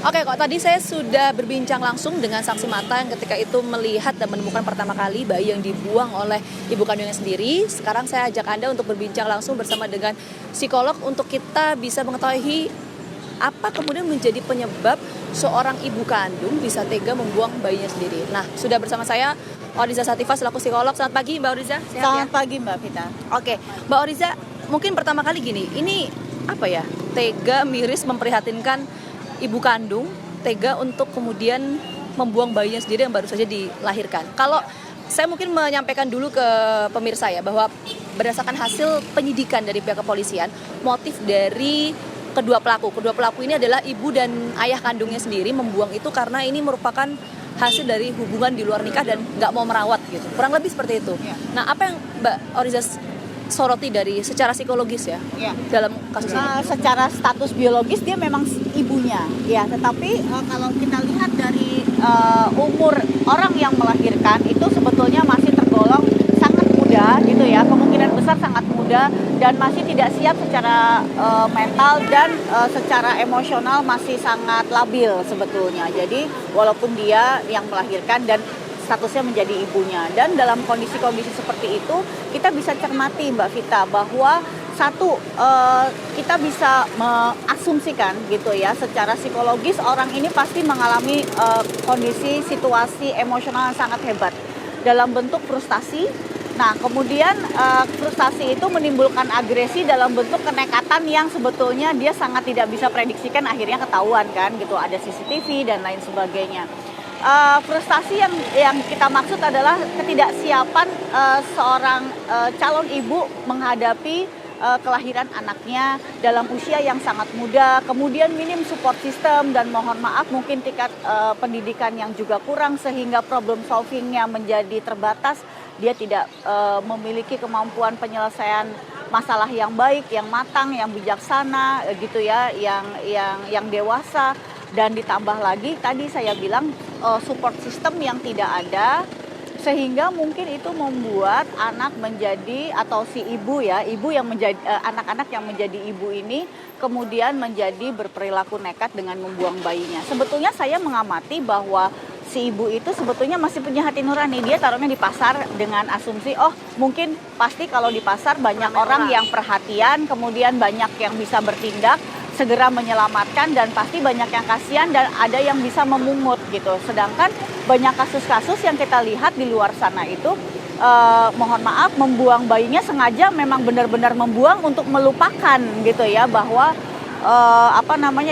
Oke, kok tadi saya sudah berbincang langsung dengan saksi mata yang ketika itu melihat dan menemukan pertama kali bayi yang dibuang oleh ibu kandungnya sendiri. Sekarang saya ajak Anda untuk berbincang langsung bersama dengan psikolog untuk kita bisa mengetahui apa kemudian menjadi penyebab seorang ibu kandung bisa tega membuang bayinya sendiri. Nah, sudah bersama saya Oriza Sativa selaku psikolog. Selamat pagi Mbak Oriza. Sehat Selamat ya? pagi Mbak Vita. Oke, Mbak Oriza, mungkin pertama kali gini, ini apa ya, tega, miris, memprihatinkan ibu kandung, tega untuk kemudian membuang bayinya sendiri yang baru saja dilahirkan. Kalau saya mungkin menyampaikan dulu ke pemirsa ya, bahwa berdasarkan hasil penyidikan dari pihak kepolisian, motif dari kedua pelaku ini adalah ibu dan ayah kandungnya sendiri membuang itu karena ini merupakan hasil dari hubungan di luar nikah dan nggak mau merawat gitu, kurang lebih seperti itu. Ya. Nah, apa yang Mbak Oriza soroti dari secara psikologis ya, Ya. dalam kasus ini? Secara status biologis dia memang ibunya, ya. Tetapi kalau kita lihat dari umur orang yang melahirkan itu sebetulnya masih tergolong sangat muda, gitu ya. Kemungkinan besar sangat muda dan masih tidak siap secara mental dan secara emosional masih sangat labil sebetulnya. Jadi walaupun dia yang melahirkan dan statusnya menjadi ibunya, dan dalam kondisi-kondisi seperti itu kita bisa cermati Mbak Vita bahwa satu, kita bisa mengasumsikan gitu ya, secara psikologis orang ini pasti mengalami kondisi situasi emosional yang sangat hebat dalam bentuk frustasi. Nah, kemudian frustasi itu menimbulkan agresi dalam bentuk kenekatan yang sebetulnya dia sangat tidak bisa prediksikan, akhirnya ketahuan kan gitu, ada CCTV dan lain sebagainya. Frustasi yang kita maksud adalah ketidaksiapan seorang calon ibu menghadapi kelahiran anaknya dalam usia yang sangat muda, kemudian minim support system dan mohon maaf mungkin tingkat pendidikan yang juga kurang sehingga problem solvingnya menjadi terbatas. Dia tidak memiliki kemampuan penyelesaian masalah yang baik, yang matang, yang bijaksana gitu ya, yang dewasa. Dan ditambah lagi tadi saya bilang support system yang tidak ada, sehingga mungkin itu membuat anak menjadi, atau si ibu ya, ibu yang menjadi anak-anak yang menjadi ibu ini kemudian menjadi berperilaku nekat dengan membuang bayinya. Sebetulnya saya mengamati bahwa si ibu itu sebetulnya masih punya hati nurani. Dia taruhnya di pasar dengan asumsi, oh mungkin pasti kalau di pasar banyak orang yang perhatian, kemudian banyak yang bisa bertindak segera menyelamatkan, dan pasti banyak yang kasihan dan ada yang bisa memungut gitu. Sedangkan banyak kasus-kasus yang kita lihat di luar sana itu mohon maaf membuang bayinya sengaja, memang benar-benar membuang untuk melupakan gitu ya, bahwa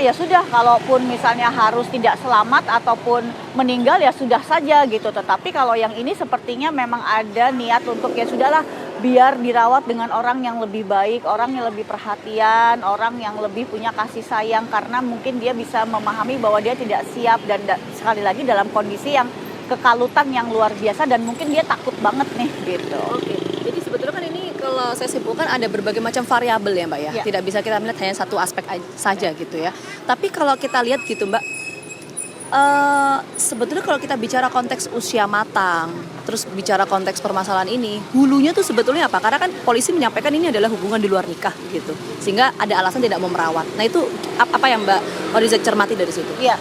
ya sudah, kalaupun misalnya harus tidak selamat ataupun meninggal ya sudah saja gitu. Tetapi kalau yang ini sepertinya memang ada niat untuk ya sudahlah, biar dirawat dengan orang yang lebih baik, orang yang lebih perhatian, orang yang lebih punya kasih sayang, karena mungkin dia bisa memahami bahwa dia tidak siap dan sekali lagi dalam kondisi yang kekalutan yang luar biasa dan mungkin dia takut banget nih gitu. Oke, jadi sebetulnya kan ini kalau saya simpulkan ada berbagai macam variabel ya Mbak ya. Ya. Tidak bisa kita melihat hanya satu aspek saja gitu ya. Tapi kalau kita lihat gitu Mbak, sebetulnya kalau kita bicara konteks usia matang, terus bicara konteks permasalahan ini, hulunya tuh sebetulnya apa? Karena kan polisi menyampaikan ini adalah hubungan di luar nikah gitu, sehingga ada alasan tidak mau merawat. Nah itu apa yang Mbak Oriza cermati dari situ? Iya,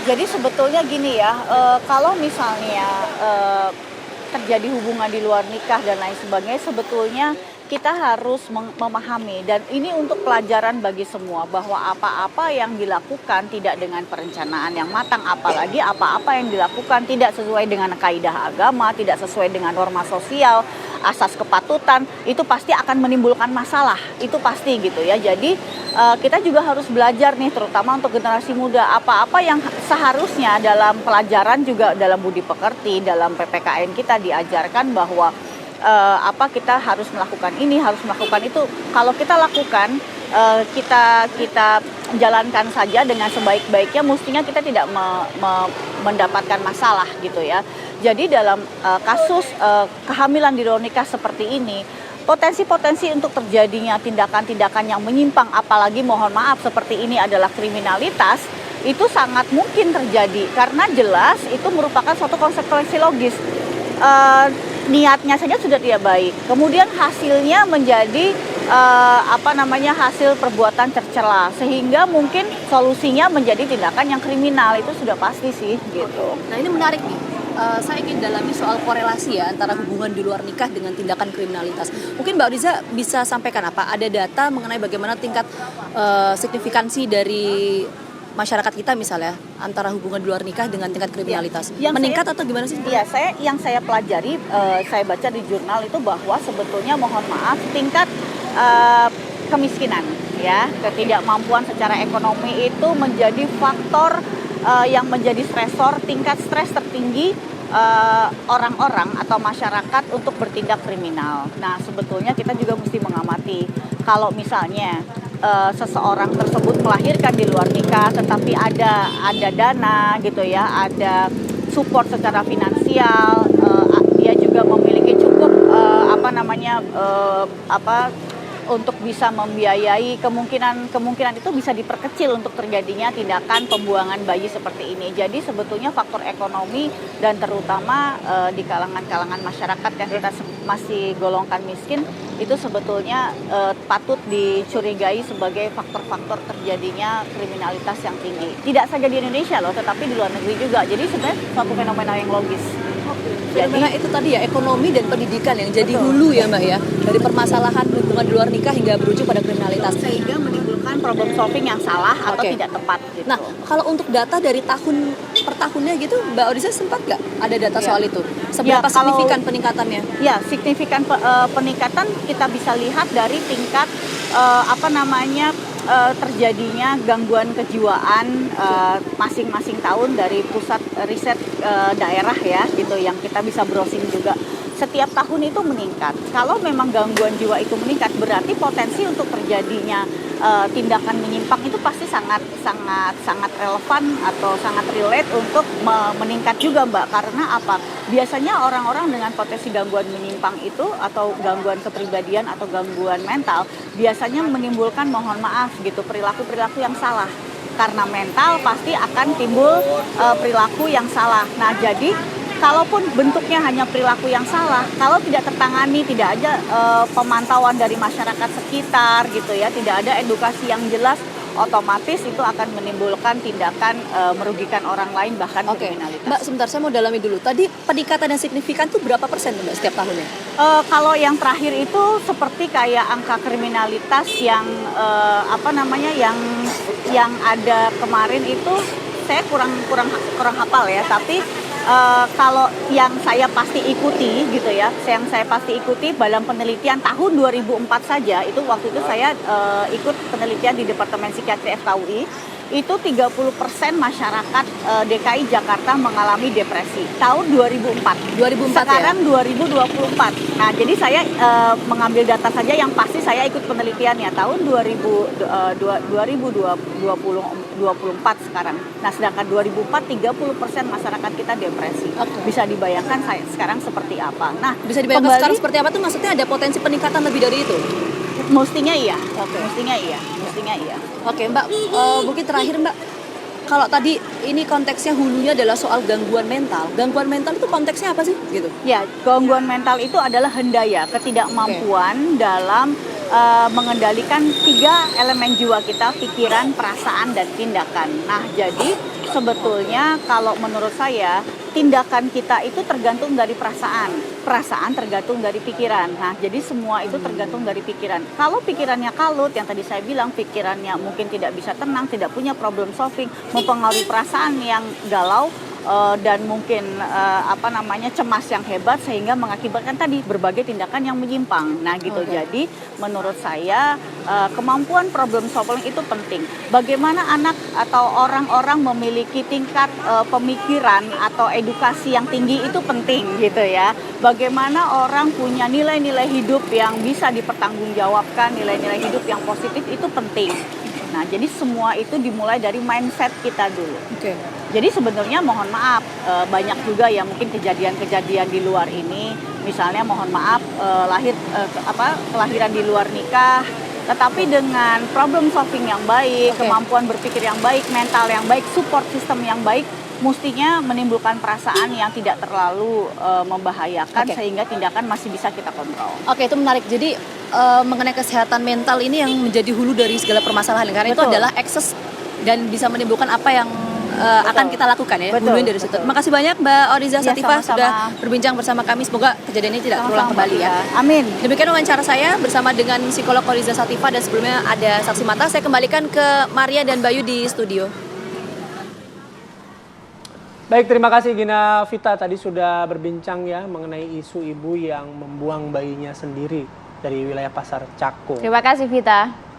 jadi sebetulnya gini ya, kalau misalnya terjadi hubungan di luar nikah dan lain sebagainya, sebetulnya kita harus memahami, dan ini untuk pelajaran bagi semua, bahwa apa-apa yang dilakukan tidak dengan perencanaan yang matang, apalagi apa-apa yang dilakukan tidak sesuai dengan kaidah agama, tidak sesuai dengan norma sosial, asas kepatutan, itu pasti akan menimbulkan masalah, itu pasti gitu ya. Jadi kita juga harus belajar nih, terutama untuk generasi muda, apa-apa yang seharusnya dalam pelajaran juga dalam budi pekerti, dalam PPKN kita diajarkan bahwa kita harus melakukan ini, harus melakukan itu. Kalau kita lakukan, kita jalankan saja dengan sebaik-baiknya, mestinya kita tidak mendapatkan masalah gitu ya. Jadi dalam kasus kehamilan di luar nikah seperti ini, potensi-potensi untuk terjadinya tindakan-tindakan yang menyimpang, apalagi mohon maaf seperti ini adalah kriminalitas, itu sangat mungkin terjadi karena jelas itu merupakan suatu konsekuensi logis. Niatnya saja sudah tidak baik, kemudian hasilnya menjadi hasil perbuatan tercela, sehingga mungkin solusinya menjadi tindakan yang kriminal. Itu sudah pasti sih gitu. Nah ini menarik nih. Saya ingin dalami soal korelasi ya antara hubungan di luar nikah dengan tindakan kriminalitas. Mungkin Mbak Riza bisa sampaikan apa? Ada data mengenai bagaimana tingkat signifikansi dari masyarakat kita misalnya antara hubungan di luar nikah dengan tingkat kriminalitas meningkat atau gimana sih? Iya, saya pelajari, saya baca di jurnal itu bahwa sebetulnya mohon maaf tingkat kemiskinan ya, ketidakmampuan secara ekonomi itu menjadi faktor yang menjadi stresor, tingkat stres tertinggi orang-orang atau masyarakat untuk bertindak kriminal. Nah, sebetulnya kita juga mesti mengamati kalau misalnya seseorang tersebut melahirkan di luar nikah, tetapi ada dana gitu ya, ada support secara finansial, dia juga memiliki cukup untuk bisa membiayai, kemungkinan itu bisa diperkecil untuk terjadinya tindakan pembuangan bayi seperti ini. Jadi sebetulnya faktor ekonomi dan terutama di kalangan masyarakat yang kita masih golongkan miskin itu sebetulnya patut dicurigai sebagai faktor-faktor terjadinya kriminalitas yang tinggi. Tidak saja di Indonesia loh, tetapi di luar negeri juga. Jadi sebenarnya suatu fenomena yang logis. Fenomena itu tadi ya, ekonomi dan pendidikan yang jadi hulu ya Mbak ya, dari permasalahan hubungan di luar nikah hingga berujung pada kriminalitas, sehingga menimbulkan problem solving yang salah atau tidak tepat gitu. Nah, kalau untuk data dari tahun per tahunnya gitu, Mbak Oriza sempat nggak ada data soal itu? Seberapa signifikan peningkatannya? Ya, signifikan peningkatan kita bisa lihat dari tingkat terjadinya gangguan kejiwaan masing-masing tahun dari pusat riset daerah ya gitu, yang kita bisa browsing juga. Setiap tahun itu meningkat. Kalau memang gangguan jiwa itu meningkat, berarti potensi untuk terjadinya tindakan menyimpang itu pasti sangat relevan atau sangat relate untuk meningkat juga, Mbak. Karena apa? Biasanya orang-orang dengan potensi gangguan menyimpang itu atau gangguan kepribadian atau gangguan mental biasanya menimbulkan, mohon maaf gitu, perilaku-perilaku yang salah. Karena mental pasti akan timbul perilaku yang salah. Nah, jadi kalaupun bentuknya hanya perilaku yang salah, kalau tidak tertangani, tidak ada pemantauan dari masyarakat sekitar gitu ya, tidak ada edukasi yang jelas, otomatis itu akan menimbulkan tindakan merugikan orang lain, bahkan kriminalitas. Mbak, sebentar, saya mau dalami dulu. Tadi peningkatan yang signifikan tuh berapa persen Mbak setiap tahunnya? Kalau yang terakhir itu seperti kayak angka kriminalitas yang yang ada kemarin itu saya kurang hafal ya, tapi kalau yang saya pasti ikuti gitu ya, yang saya pasti ikuti dalam penelitian tahun 2004 saja, itu waktu itu saya ikut penelitian di Departemen Psikiatri FKUI, itu 30% masyarakat DKI Jakarta mengalami depresi tahun 2004. Sekarang ya? 2024. Nah, jadi saya mengambil data saja yang pasti saya ikut penelitiannya tahun 2024 sekarang. Nah, sedangkan 2004 30% masyarakat kita depresi. Bisa dibayangkan saya sekarang seperti apa. Nah, bisa dibayangkan sekarang seperti apa tuh, maksudnya ada potensi peningkatan lebih dari itu? Mestinya iya. Mestinya iya. Oke, Mbak, mungkin terakhir Mbak, kalau tadi ini konteksnya hulunya adalah soal gangguan mental. Gangguan mental itu konteksnya apa sih? Gitu. Ya, gangguan mental itu adalah hendaya, ketidakmampuan dalam mengendalikan 3 elemen jiwa kita, pikiran, perasaan, dan tindakan. Nah, jadi sebetulnya kalau menurut saya tindakan kita itu tergantung dari perasaan tergantung dari pikiran. Nah, jadi semua itu tergantung dari pikiran. Kalau pikirannya kalut, yang tadi saya bilang pikirannya mungkin tidak bisa tenang, tidak punya problem solving, mempengaruhi perasaan yang galau, dan mungkin cemas yang hebat, sehingga mengakibatkan tadi berbagai tindakan yang menyimpang. Nah gitu. Jadi menurut saya kemampuan problem solving itu penting. Bagaimana anak atau orang-orang memiliki tingkat pemikiran atau edukasi yang tinggi itu penting gitu ya. Bagaimana orang punya nilai-nilai hidup yang bisa dipertanggungjawabkan, nilai-nilai hidup yang positif itu penting. Nah, jadi semua itu dimulai dari mindset kita dulu. Jadi sebenarnya mohon maaf, banyak juga ya mungkin kejadian-kejadian di luar ini, misalnya mohon maaf kelahiran di luar nikah, tetapi dengan problem solving yang baik, kemampuan berpikir yang baik, mental yang baik, support system yang baik, mestinya menimbulkan perasaan yang tidak terlalu membahayakan, sehingga tindakan masih bisa kita kontrol. Oke, itu menarik. Jadi mengenai kesehatan mental ini yang menjadi hulu dari segala permasalahan, karena itu Betul. adalah ekses dan bisa menimbulkan apa yang akan kita lakukan ya. Betul, Hulunya dari situ. betul. Terima kasih banyak Mbak Oriza Ya, Satifah sama-sama. sudah berbincang bersama kami. Semoga kejadian ini tidak terulang Sama-sama, kembali ya. Mbak. Amin. Demikian wawancara saya bersama dengan psikolog Oriza Satifah, dan sebelumnya ada saksi mata. Saya kembalikan ke Maria dan Bayu di studio. Baik, terima kasih Gina Vita, tadi sudah berbincang ya mengenai isu ibu yang membuang bayinya sendiri dari wilayah Pasar Cakung. Terima kasih Vita.